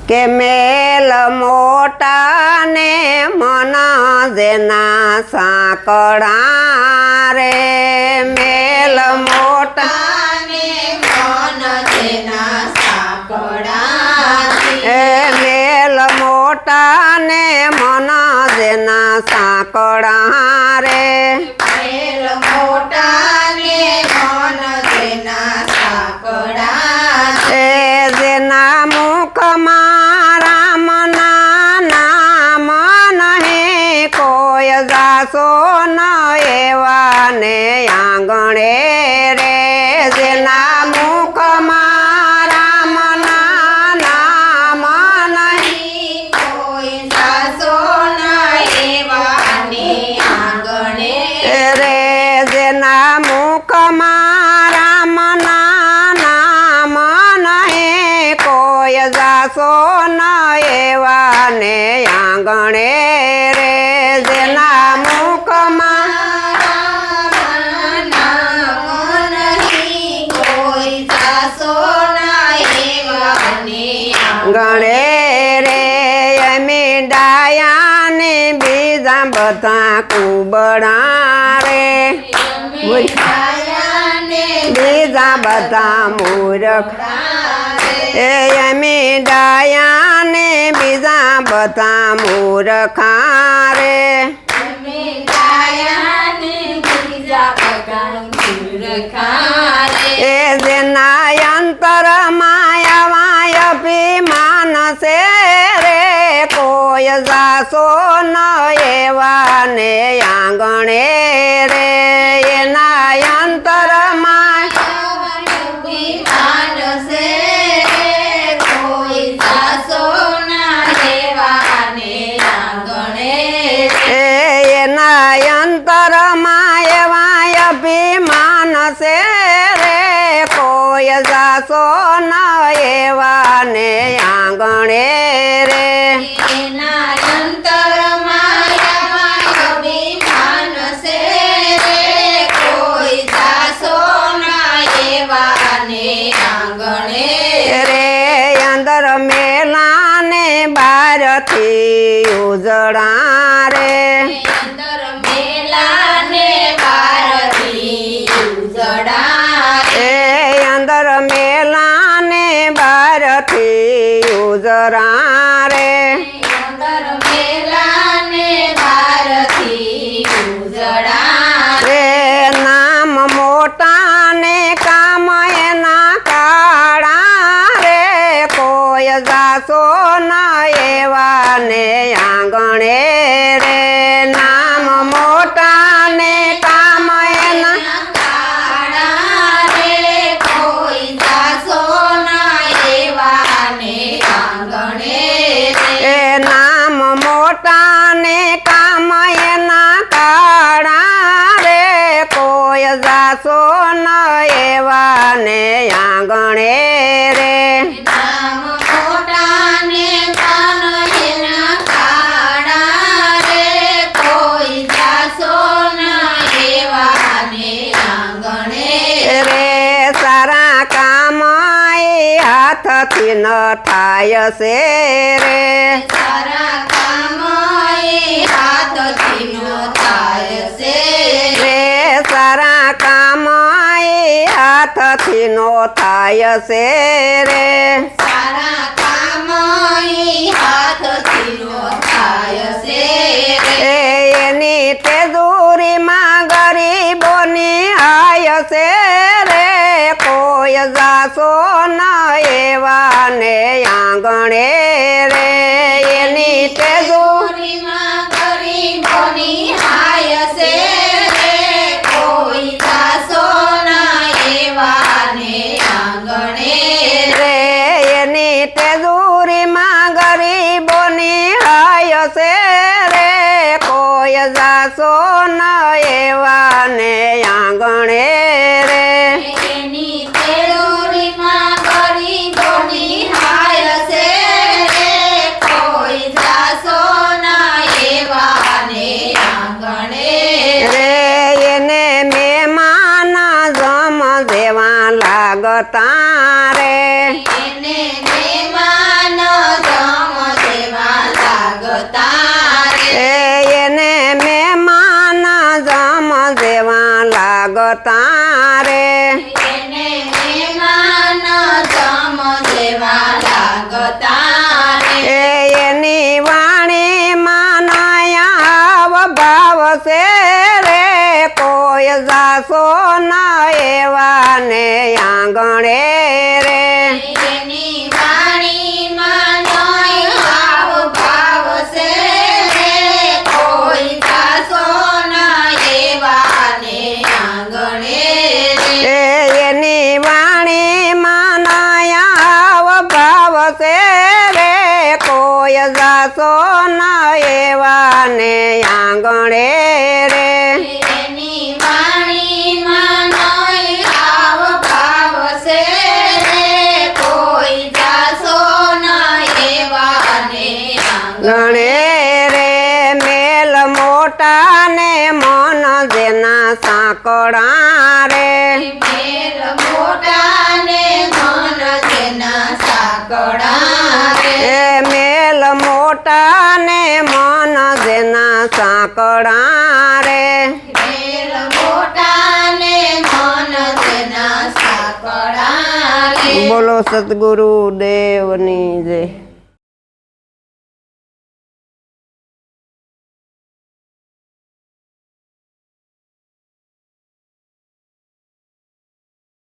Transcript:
કે મેલ મોટા ને મન જેના સાંકળા રે મેલ મોટા ને મન જેના સાંકળા મેલ મોટા ને મન જેના સાંકળા રે મેલ મોટા ને મન જેના સાંકળા જેના મુખમાં રામના નામ નહીં કોઈ જાશો ન એવા ને આંગણે રે જેના મુખમાં રામના નામ નહીં કોઈ જાશો ન એવા ને આંગણે રે જેના મુખમાં રામના નામ નહીં કોઈ જાશો ન એવા ને આંગણે રે જેના મુખમાં ગણે રે અમે ડાયા ને બીજા બધા કુબડા રે બીજા બધા મૂર્ખ અમે ડાયા ને બીજા બધા મૂર્ખા રે જેના અંતર માયા અભિમાન છે રે કોઈ જાશો ન એવા ને આંગણે રે એના અંતર એના અંતરમાં એવા અભિમાન છે રે કોઈ જાશો ન એવા ને આંગણે રે રે અંદર મેલા ને બારથી ઉજળા રે અંદર મેલા ને બારથી ઉજળા રે રે નામ મોટા ને કામ એના કાળા રે કોઈ જાશો ન એવા ને આંગણે રે નામ મોટા ને કામ એના નામ મોટા ને કામ એના કાળા રે કોઈ જાશો ન એવા ને આંગણે રે રે સારા કામ એ હાથથી ન થાય છે રે રે સારા કામ એ હાથથી નો થાય છે રે એની તેજુરીમાં ગરીબોની આય છે રે કોઈ જાશો ન એવા ને આંગણે રે એની તેજુરીમાં ગરીબોની હાય છે કોઈ જાશો ન એવા ને આંગણે રે એની તેજુરીમાં ગરીબોની હાય છે રે કોઈ જાશો ન એવા ને આંગણે રે લાગતા રે એને મહેમાન લાગતા રે એને મહેમાન જમ જેવા લાગતા રે એની વાણીમાં નયા ભાવ છે રે કોઈ જાશો ન એવા ને આંગણે રે એની વાણીમાં નય ભાવ છે રે કોઈ જાશો ન એવા ને આંગણે રે એની વાણીમાં નયા ભાવ છે રે કોઈ જાશો ન એવા ને આંગણે રે એની વાણીમાં નય ભાવ છે રે કોઈ જાશો ન એવા ને આંગણે ગણે રે મેલ મોટા ને મન જેના સાંકળા રે મેલ મોટા ને મન જેના સાંકળા રે એ મેલ મોટા ને મન જેના સાંકળા રે મેલ મોટા ને મન જેના સાંકળા રે બોલો સદગુરુ દેવની જય.